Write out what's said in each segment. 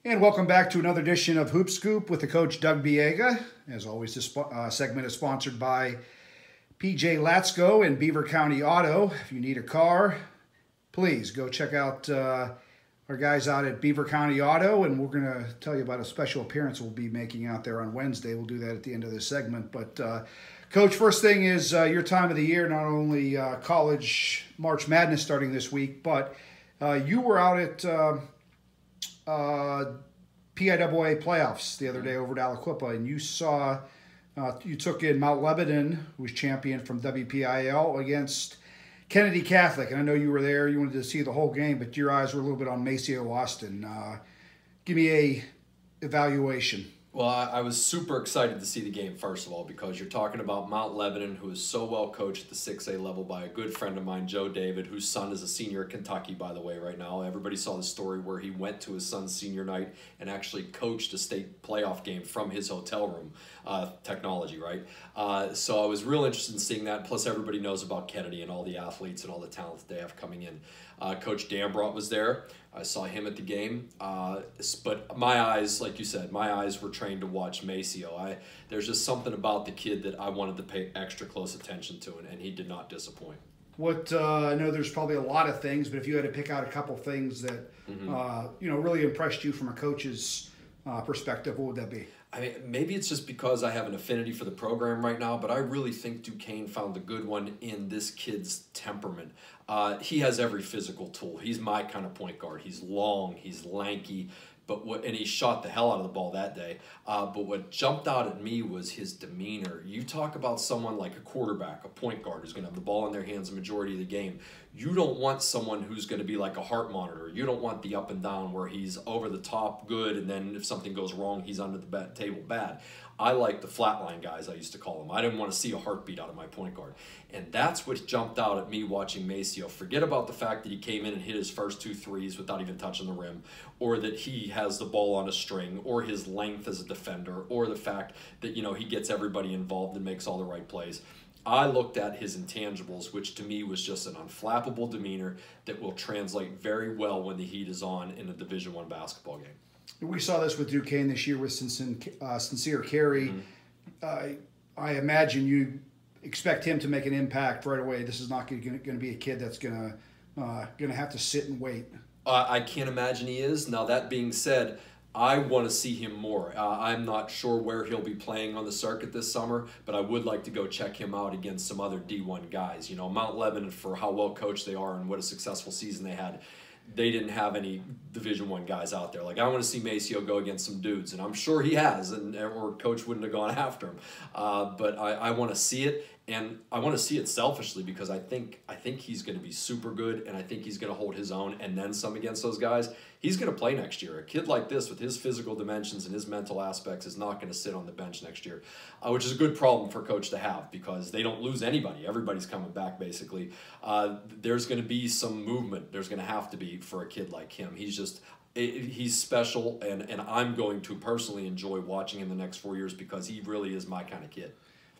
And welcome back to another edition of Hoop Scoop with the coach Doug Biega. As always, this segment is sponsored by PJ Latsko and Beaver County Auto. If you need a car, please go check out our guys out at Beaver County Auto, and we're going to tell you about a special appearance we'll be making out there on Wednesday. We'll do that at the end of this segment. But, Coach, first thing is your time of the year, not only college March Madness starting this week, but you were out at PIAA playoffs the other day over at Aliquippa, and you saw you took in Mount Lebanon, who was champion from WPIAL, against Kennedy Catholic. And I know you were there, you wanted to see the whole game, but your eyes were a little bit on Maceo Austin. Give me a evaluation. Well, I was super excited to see the game, first of all, because you're talking about Mount Lebanon, who is so well coached at the 6A level by a good friend of mine, Joe David, whose son is a senior at Kentucky, by the way, right now. Everybody saw the story where he went to his son's senior night and actually coached a state playoff game from his hotel room. Technology, right? So I was real interested in seeing that. Plus, everybody knows about Kennedy and all the athletes and all the talent that they have coming in. Coach Dambrot was there. I saw him at the game. But my eyes, like you said, my eyes were trained to watch Maceo. There's just something about the kid that I wanted to pay extra close attention to, and he did not disappoint. What I know there's probably a lot of things, but if you had to pick out a couple things that really impressed you from a coach's perspective, what would that be? I mean, maybe it's just because I have an affinity for the program right now, but I really think Duquesne found the good one in this kid's temperament. He has every physical tool. He's my kind of point guard. He's long, he's lanky, and he shot the hell out of the ball that day. But what jumped out at me was his demeanor. You talk about someone like a quarterback, a point guard, who's going to have the ball in their hands the majority of the game. You don't want someone who's going to be like a heart monitor. You don't want the up and down where he's over the top good, and then if something goes wrong, he's under the table bad. I like the flatline guys, I used to call them. I didn't want to see a heartbeat out of my point guard. And that's what jumped out at me watching Maceo. Forget about the fact that he came in and hit his first 2 threes without even touching the rim, or that he has the ball on a string, or his length as a defender, or the fact that, he gets everybody involved and makes all the right plays. I looked at his intangibles, which to me was just an unflappable demeanor that will translate very well when the heat is on in a Division I basketball game. We saw this with Duquesne this year with Sincere Carey. I imagine you expect him to make an impact right away. This is not going to be a kid that's going to have to sit and wait. I can't imagine he is. Now, that being said, I want to see him more. I'm not sure where he'll be playing on the circuit this summer, but I would like to go check him out against some other D1 guys. Mount Lebanon, for how well coached they are and what a successful season they had, they didn't have any Division I guys out there. Like, I want to see Maceo go against some dudes, and I'm sure he has, or Coach wouldn't have gone after him. But I want to see it, and I want to see it selfishly because I think he's going to be super good, and I think he's going to hold his own and then some against those guys. He's going to play next year. A kid like this with his physical dimensions and his mental aspects is not going to sit on the bench next year, which is a good problem for Coach to have because they don't lose anybody. Everybody's coming back, basically. There's going to be some movement. There's going to have to be for a kid like him. He's special, and I'm going to personally enjoy watching him the next 4 years because he really is my kind of kid.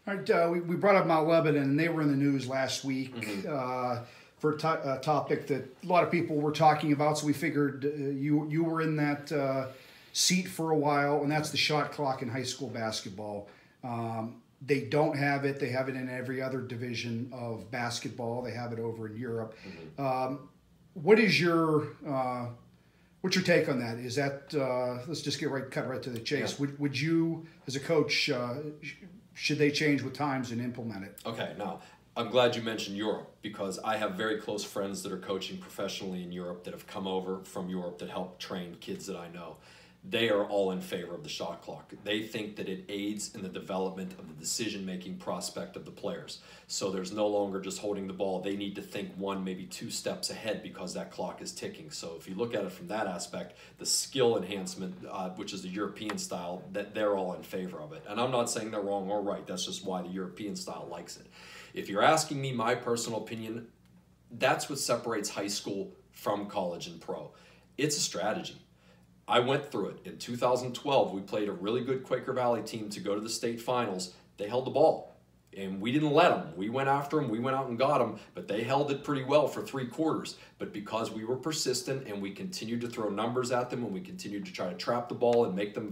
All right, we brought up Mount Lebanon, and they were in the news last week for a topic that a lot of people were talking about, so we figured you were in that seat for a while, and that's the shot clock in high school basketball. They don't have it. They have it in every other division of basketball. They have it over in Europe. What's your take on that? Is that let's just cut right to the chase. Yeah. Would you, as a coach, should they change with times and implement it? Okay, now I'm glad you mentioned Europe because I have very close friends that are coaching professionally in Europe that have come over from Europe that help train kids that I know. They are all in favor of the shot clock. They think that it aids in the development of the decision-making prospect of the players. So there's no longer just holding the ball. They need to think 1, maybe 2 steps ahead because that clock is ticking. So if you look at it from that aspect, the skill enhancement, which is the European style, that they're all in favor of it. And I'm not saying they're wrong or right. That's just why the European style likes it. If you're asking me my personal opinion, that's what separates high school from college and pro. It's a strategy. I went through it. In 2012, we played a really good Quaker Valley team to go to the state finals. They held the ball. And we didn't let them. We went after them. We went out and got them, but they held it pretty well for 3 quarters. But because we were persistent and we continued to throw numbers at them and we continued to try to trap the ball and make them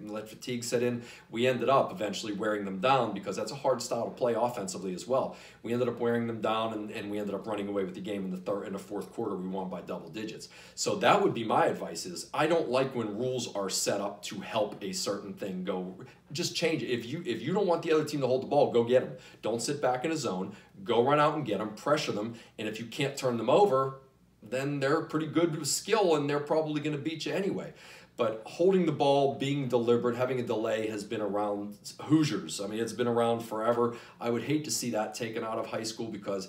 let fatigue set in, we ended up eventually wearing them down, because that's a hard style to play offensively as well. We ended up wearing them down, and we ended up running away with the game in the fourth quarter. We won by double digits. So that would be my advice. Is I don't like when rules are set up to help a certain thing go. Just change it. If you don't want the other team to hold the ball, go get them. Don't sit back in a zone. Go run out and get them, pressure them, and if you can't turn them over, then they're pretty good with skill, and they're probably going to beat you anyway. But holding the ball, being deliberate, having a delay has been around Hoosiers. I mean, it's been around forever. I would hate to see that taken out of high school, because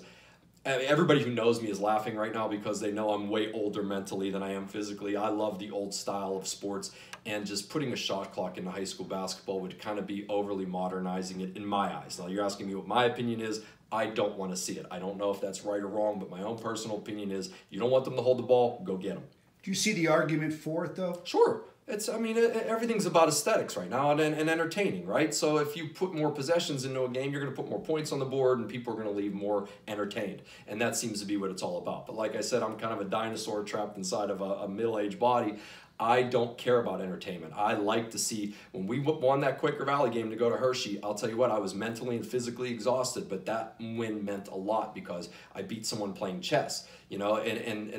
everybody who knows me is laughing right now because they know I'm way older mentally than I am physically. I love the old style of sports, and just putting a shot clock into high school basketball would kind of be overly modernizing it in my eyes. Now, you're asking me what my opinion is. I don't want to see it. I don't know if that's right or wrong, but my own personal opinion is you don't want them to hold the ball, go get them. Do you see the argument for it, though? Sure. Everything's about aesthetics right now and entertaining, right? So if you put more possessions into a game, you're going to put more points on the board, and people are going to leave more entertained. And that seems to be what it's all about. But like I said, I'm kind of a dinosaur trapped inside of a middle-aged body. I don't care about entertainment. I like to see, when we won that Quaker Valley game to go to Hershey, I'll tell you what, I was mentally and physically exhausted, but that win meant a lot because I beat someone playing chess, and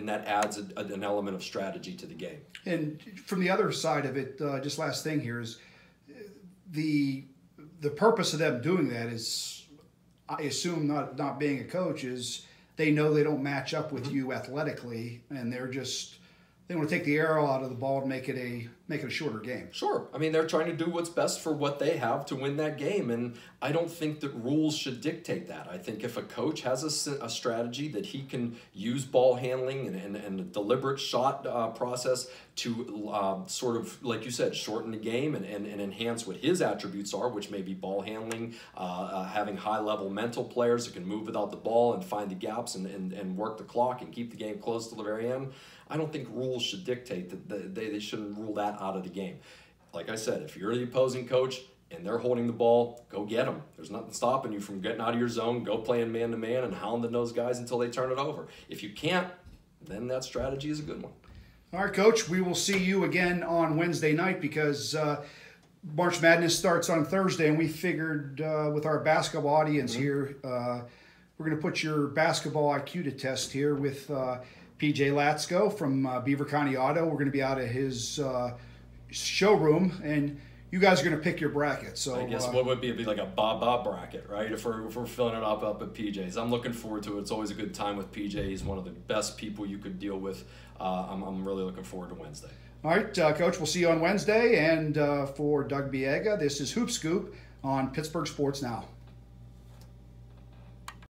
that adds an element of strategy to the game. And from the other side of it, just last thing here is the purpose of them doing that is, I assume, not being a coach, is they know they don't match up with you athletically, and they want to take the arrow out of the ball and make it a shorter game. Sure. I mean, they're trying to do what's best for what they have to win that game, and I don't think that rules should dictate that. I think if a coach has a strategy that he can use ball handling and a deliberate shot process to sort of, like you said, shorten the game and enhance what his attributes are, which may be ball handling, having high-level mental players that can move without the ball and find the gaps and work the clock and keep the game close to the very end, I don't think rules should dictate that they shouldn't rule that out of the game. Like I said, if you're the opposing coach and they're holding the ball, go get them. There's nothing stopping you from getting out of your zone, go playing man-to-man and hounding those guys until they turn it over. If you can't, then that strategy is a good one. All right, Coach, we will see you again on Wednesday night because March Madness starts on Thursday, and we figured with our basketball audience here, we're going to put your basketball IQ to test here with PJ Latsko from Beaver County Auto. We're going to be out of his showroom, and you guys are going to pick your bracket. So I guess what would be? It'd be like a Bob bracket, right? If we're filling it up at PJ's. I'm looking forward to it. It's always a good time with PJ. He's one of the best people you could deal with. I'm really looking forward to Wednesday. All right, Coach, we'll see you on Wednesday. And for Doug Biega, this is Hoop Scoop on Pittsburgh Sports Now.